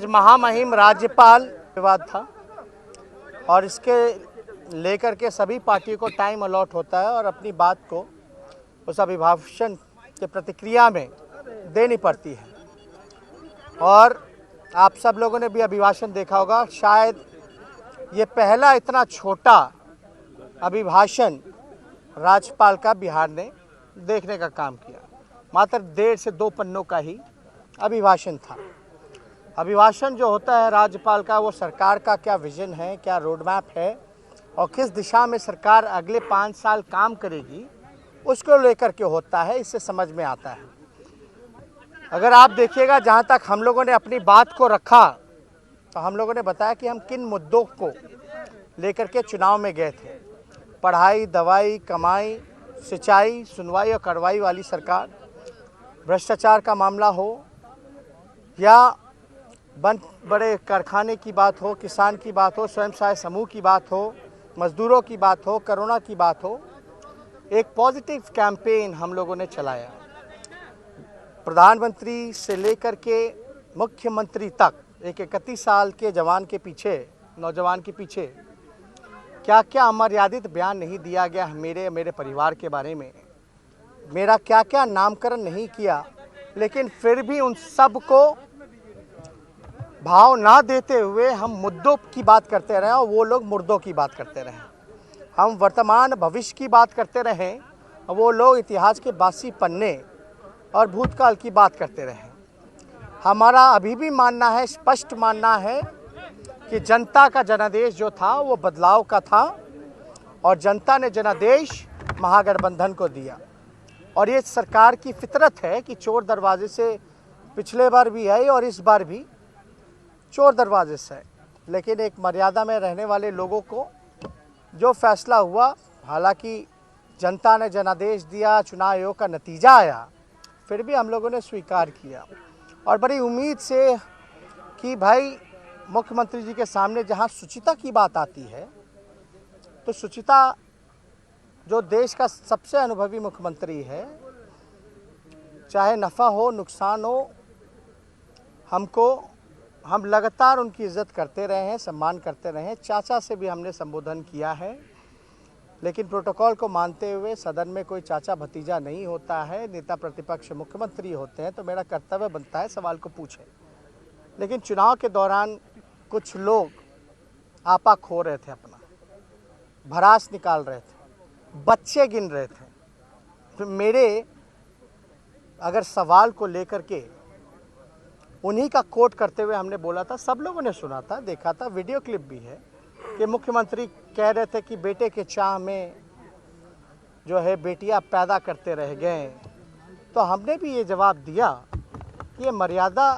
महामहिम राज्यपाल विवाद था और इसके लेकर के सभी पार्टियों को टाइम अलॉट होता है और अपनी बात को उस अभिभाषण के प्रतिक्रिया में देनी पड़ती है। और आप सब लोगों ने भी अभिभाषण देखा होगा, शायद ये पहला इतना छोटा अभिभाषण राज्यपाल का बिहार ने देखने का काम किया। मात्र 1.5 से 2 पन्नों का ही अभिभाषण था। अभिभाषण जो होता है राज्यपाल का, वो सरकार का क्या विजन है, क्या रोड मैप है और किस दिशा में सरकार अगले 5 साल काम करेगी, उसको लेकर के होता है। इससे समझ में आता है। अगर आप देखिएगा, जहाँ तक हम लोगों ने अपनी बात को रखा तो हम लोगों ने बताया कि हम किन मुद्दों को लेकर के चुनाव में गए थे। पढ़ाई, दवाई, कमाई, सिंचाई, सुनवाई और कार्रवाई वाली सरकार, भ्रष्टाचार का मामला हो या बड़े कारखाने की बात हो, किसान की बात हो, स्वयं सहायता समूह की बात हो, मजदूरों की बात हो, कोरोना की बात हो, एक पॉजिटिव कैंपेन हम लोगों ने चलाया। प्रधानमंत्री से लेकर के मुख्यमंत्री तक एक 31 साल के नौजवान के पीछे क्या क्या अमर्यादित बयान नहीं दिया गया मेरे परिवार के बारे में, मेरा क्या क्या नामकरण नहीं किया, लेकिन फिर भी उन सब को भाव ना देते हुए हम मुद्दों की बात करते रहे और वो लोग मुर्दों की बात करते रहे। हम वर्तमान भविष्य की बात करते रहे और वो लोग इतिहास के बासी पन्ने और भूतकाल की बात करते रहे। हमारा अभी भी मानना है, स्पष्ट मानना है कि जनता का जनादेश जो था वो बदलाव का था और जनता ने जनादेश महागठबंधन को दिया। और ये सरकार की फितरत है कि चोर दरवाजे से पिछले बार भी आई और इस बार भी चोर दरवाजे से है। लेकिन एक मर्यादा में रहने वाले लोगों को जो फैसला हुआ, हालांकि जनता ने जनादेश दिया, चुनाव आयोग का नतीजा आया, फिर भी हम लोगों ने स्वीकार किया। और बड़ी उम्मीद से कि भाई मुख्यमंत्री जी के सामने जहां शुचिता की बात आती है, तो शुचिता जो देश का सबसे अनुभवी मुख्यमंत्री है, चाहे नफ़ा हो नुकसान हो, हम लगातार उनकी इज़्ज़त करते रहे हैं, सम्मान करते रहे हैं। चाचा से भी हमने संबोधन किया है, लेकिन प्रोटोकॉल को मानते हुए सदन में कोई चाचा भतीजा नहीं होता है। नेता प्रतिपक्ष मुख्यमंत्री होते हैं तो मेरा कर्तव्य बनता है सवाल को पूछे। लेकिन चुनाव के दौरान कुछ लोग आपा खो रहे थे, अपना भड़ास निकाल रहे थे, बच्चे गिन रहे थे। तो मेरे अगर सवाल को लेकर के उन्हीं का कोट करते हुए हमने बोला था, सब लोगों ने सुना था, देखा था, वीडियो क्लिप भी है कि मुख्यमंत्री कह रहे थे कि बेटे के चाह में जो है बेटियां पैदा करते रह गए। तो हमने भी ये जवाब दिया कि ये मर्यादा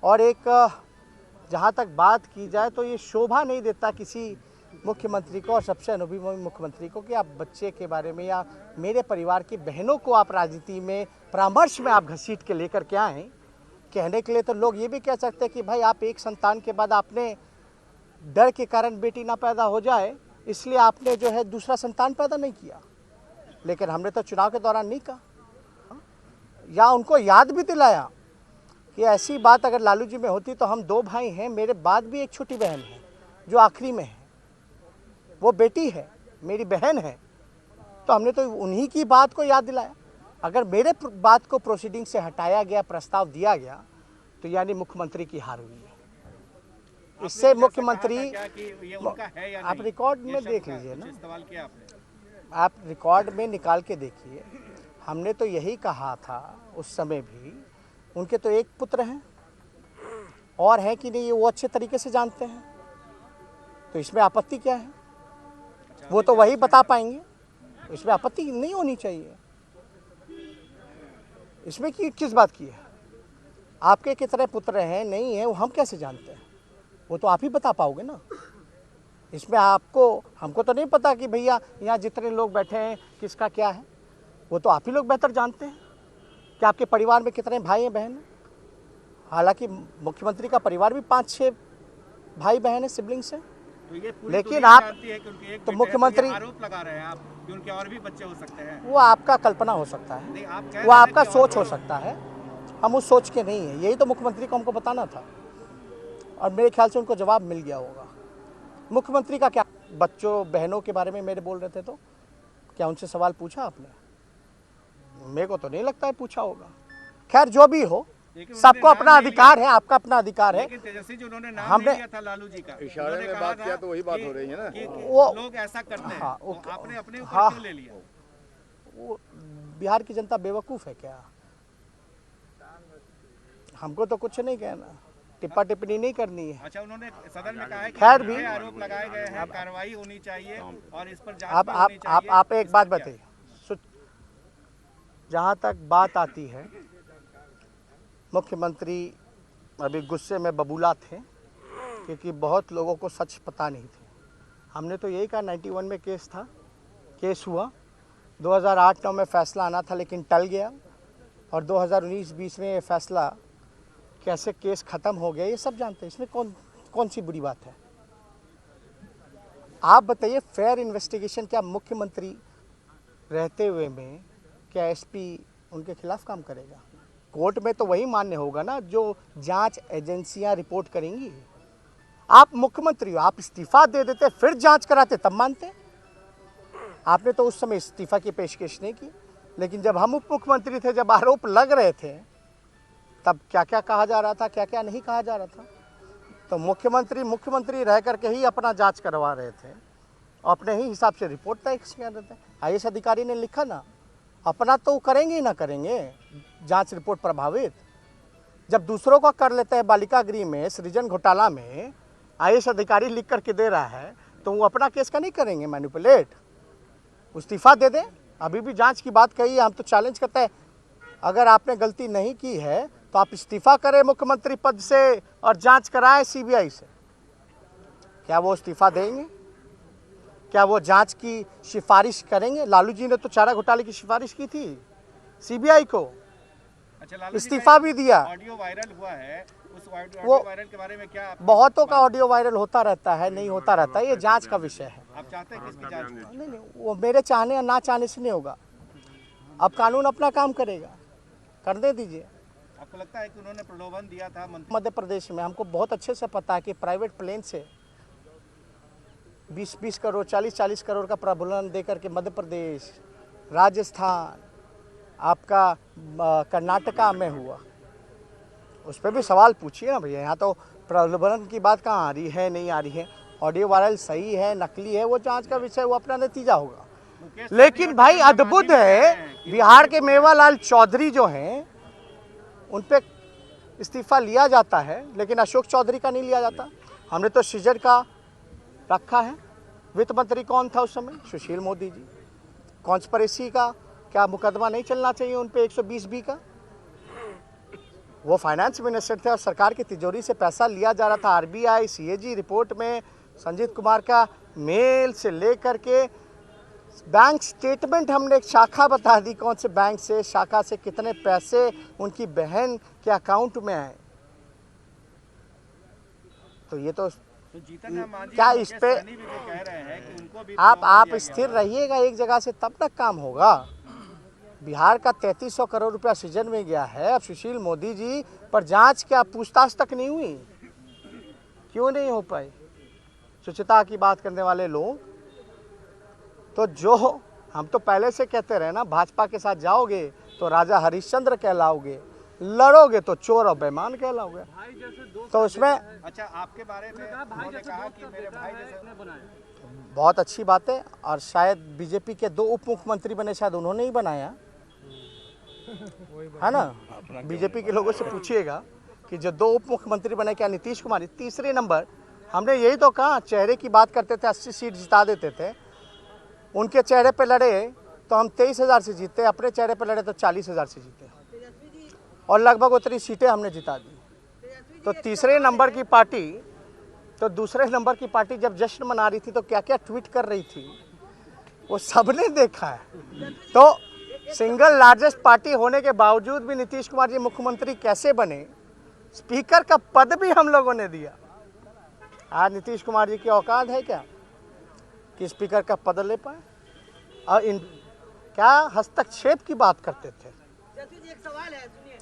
और एक जहाँ तक बात की जाए तो ये शोभा नहीं देता किसी मुख्यमंत्री को और सबसे अनुभवी मुख्यमंत्री को कि आप बच्चे के बारे में या मेरे परिवार की बहनों को आप राजनीति में परामर्श में आप घसीट के लेकर के आएँ। कहने के लिए तो लोग ये भी कह सकते हैं कि भाई आप एक संतान के बाद आपने डर के कारण बेटी ना पैदा हो जाए इसलिए आपने जो है दूसरा संतान पैदा नहीं किया। लेकिन हमने तो चुनाव के दौरान नहीं कहा, या उनको याद भी दिलाया कि ऐसी बात अगर लालू जी में होती तो हम 2 भाई हैं, मेरे बाद भी एक छोटी बहन है जो आखिरी में है, वो बेटी है, मेरी बहन है। तो हमने तो उन्हीं की बात को याद दिलाया। अगर मेरे बात को प्रोसीडिंग से हटाया गया, प्रस्ताव दिया गया, तो यानी मुख्यमंत्री की हार हुई है। इससे मुख्यमंत्री आप रिकॉर्ड में देख लीजिए ना, आप रिकॉर्ड में निकाल के देखिए। हमने तो यही कहा था उस समय भी, उनके तो एक पुत्र हैं और हैं कि नहीं ये वो अच्छे तरीके से जानते हैं, तो इसमें आपत्ति क्या है? वो तो वही बता पाएंगे, इसमें आपत्ति नहीं होनी चाहिए। इसमें किस बात की है? आपके कितने पुत्र हैं नहीं हैं वो हम कैसे जानते हैं? वो तो आप ही बता पाओगे ना। इसमें हमको तो नहीं पता कि भैया यहाँ जितने लोग बैठे हैं किसका क्या है, वो तो आप ही लोग बेहतर जानते हैं कि आपके परिवार में कितने भाई हैं बहन हैं। हालांकि मुख्यमंत्री का परिवार भी 5-6 भाई बहन है, सिबलिंग्स हैं। तो लेकिन आप तो मुख्यमंत्री आरोप लगा रहे हैं आप कि उनके और भी बच्चे हो सकते हैं। वो आपका कल्पना हो सकता है, वो आपका सोच हो सकता है। हम उस सोच के नहीं हैं। यही तो मुख्यमंत्री को हमको बताना था और मेरे ख्याल से उनको जवाब मिल गया होगा। मुख्यमंत्री का क्या, बच्चों बहनों के बारे में मेरे बोल रहे थे तो क्या उनसे सवाल पूछा आपने? मेरे को तो नहीं लगता है पूछा होगा। खैर जो भी हो, सबको अपना अधिकार है, आपका अपना अधिकार है। लेकिन तेजस्वी जी उन्होंने नाम हमने नहीं लिया था लालू जी का, इशारे में बात किया तो वही बात हो रही है ना। वो लोग ऐसा करते हैं, हाँ, तो आपने अपने ऊपर हाँ, क्यों ले लिया? वो बिहार की जनता बेवकूफ़ है क्या? हमको तो कुछ नहीं कहना, टिप्पा टिप्पणी नहीं करनी है। अच्छा, उन्होंने सदन में कहा है कि खैर भी ये आरोप लगाए गए हैं, कार्रवाई होनी चाहिए और इस पर जांच आप भी आप होनी आप चाहिए। आप एक बात इसका क्या? बताइए, जहाँ तक बात आती है, मुख्यमंत्री अभी गुस्से में बबूला थे क्योंकि बहुत लोगों को सच पता नहीं थे। हमने तो यही कहा 91 में केस हुआ, 2008-9 में फैसला आना था लेकिन टल गया और 2019-20 में ये फैसला कैसे केस ख़त्म हो गया ये सब जानते हैं। इसमें कौन सी बुरी बात है? आप बताइए, फेयर इन्वेस्टिगेशन क्या मुख्यमंत्री रहते हुए में क्या एसपी उनके खिलाफ काम करेगा? कोर्ट में तो वही मान्य होगा ना जो जांच एजेंसियां रिपोर्ट करेंगी। आप मुख्यमंत्री हो, आप इस्तीफा दे देते फिर जांच कराते तब मानते। आपने तो उस समय इस्तीफा की पेशकश नहीं की, लेकिन जब हम उप मुख्यमंत्री थे, जब आरोप लग रहे थे, तब क्या क्या कहा जा रहा था, क्या क्या नहीं कहा जा रहा था। तो मुख्यमंत्री रह करके ही अपना जांच करवा रहे थे, अपने ही हिसाब से रिपोर्ट तय कर रहे थे। आईएएस अधिकारी ने लिखा ना, अपना तो करेंगे ही ना करेंगे, जांच रिपोर्ट प्रभावित। जब दूसरों का कर लेते हैं, बालिका गृह में सृजन घोटाला में आईएएस अधिकारी लिख करके दे रहा है, तो वो अपना केस का नहीं करेंगे मैनिपुलेट? इस्तीफा दे दें। अभी भी जांच की बात कही है, हम तो चैलेंज करते हैं, अगर आपने गलती नहीं की है तो आप इस्तीफा करें मुख्यमंत्री पद से और जांच कराएं सीबीआई से। क्या वो इस्तीफा देंगे? क्या वो जांच की सिफारिश करेंगे? लालू जी ने तो चारा घोटाले की सिफारिश की थी सीबीआई को, अच्छा, लालू जी इस्तीफा का भी दिया। ऑडियो वायरल हुआ है, उस वो ऑडियो वायरल के बारे में क्या बहुतों का ऑडियो वायरल होता रहता है, नहीं होता रहता है, ये जांच का विषय है। आप चाहते हैं कि इसकी जांच हो? नहीं, वो मेरे चाहने या ना चाहने से नहीं होगा। अब कानून अपना काम करेगा, करने दीजिए। आपको लगता है कि उन्होंने प्रलोभन दिया था मध्य प्रदेश में हमको बहुत अच्छे से पता है कि प्राइवेट प्लेन से 20-20 करोड़ 40-40 करोड़ का प्रलोभन दे करके मध्य प्रदेश, राजस्थान, आपका कर्नाटका में हुआ। उस पर भी सवाल पूछिए ना भैया। यहाँ तो प्रलोभन की बात कहाँ आ रही है, नहीं आ रही है। ऑडियो वायरल सही है नकली है, वो जांच का विषय, वो अपना नतीजा होगा। लेकिन भाई अद्भुत है, बिहार के मेवालाल चौधरी जो हैं उन पे इस्तीफा लिया जाता है, लेकिन अशोक चौधरी का नहीं लिया जाता। हमने तो सृजन का रखा है। वित्त मंत्री कौन था उस समय? सुशील मोदी जी। कॉन्स्पिरेसी का क्या मुकदमा नहीं चलना चाहिए उन पे 120B का? वो फाइनेंस मिनिस्टर थे और सरकार की तिजोरी से पैसा लिया जा रहा था। आरबीआई सीएजी रिपोर्ट में संजीत कुमार का मेल से लेकर के बैंक स्टेटमेंट हमने एक शाखा बता दी, कौन से बैंक से, शाखा से कितने पैसे उनकी बहन के अकाउंट में आए। तो ये तो जीतन राम मांझी क्या और इस मुकेश पे सहनी भी तो कह रहे हैं कि उनको भी आप प्रलोभन दिया स्थिर रहिएगा एक जगह से, तब तक काम होगा। बिहार का 3300 करोड़ रुपया सृजन में गया है। अब सुशील मोदी जी पर जांच क्या पूछताछ तक नहीं हुई? क्यों नहीं हो पाई? शुचिता की बात करने वाले लोग तो जो हम तो पहले से कहते रहे ना, भाजपा के साथ जाओगे तो राजा हरिश्चंद्र कहलाओगे, लड़ोगे तो चोर और बेईमान कहलाओगे। तो उसमें अच्छा, आपके बारे में उन्होंने कहा कि मेरे भाई जैसे बहुत अच्छी बात है। और शायद बीजेपी के 2 उप मुख्यमंत्री बने, शायद उन्होंने ही बनाया है ना। बीजेपी के लोगों से पूछिएगा कि जो 2 उप मुख्यमंत्री बने, क्या नीतीश कुमार? तीसरे नंबर। हमने यही तो कहा, चेहरे की बात करते थे, 80 सीट जिता देते थे। उनके चेहरे पे लड़े तो हम 23,000 से जीते, अपने चेहरे पे लड़े तो 40,000 से जीते, और लगभग उतनी सीटें हमने जिता दी। तो तीसरे नंबर की पार्टी, तो दूसरे नंबर की पार्टी जब जश्न मना रही थी तो क्या क्या ट्वीट कर रही थी वो सबने देखा है। तो सिंगल लार्जेस्ट पार्टी होने के बावजूद भी नीतीश कुमार जी मुख्यमंत्री कैसे बने? स्पीकर का पद भी हम लोगों ने दिया। आज नीतीश कुमार जी की औकात है क्या कि स्पीकर का पद ले पाए? और इन क्या हस्तक्षेप की बात करते थे। एक सवाल है, सुनिए।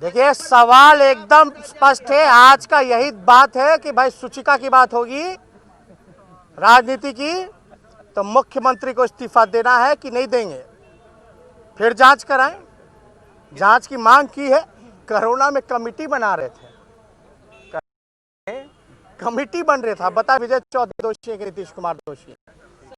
देखिए सवाल एकदम स्पष्ट है। आज का यही बात है कि भाई सूचिका की बात होगी राजनीति की, तो मुख्यमंत्री को इस्तीफा देना है कि नहीं देंगे, फिर जांच कराएं। जांच की मांग की है। कोरोना में कमेटी बना रहे थे, कमेटी बन रहा था, बता विजय चौधरी दोषी है कि नीतीश कुमार दोषी है?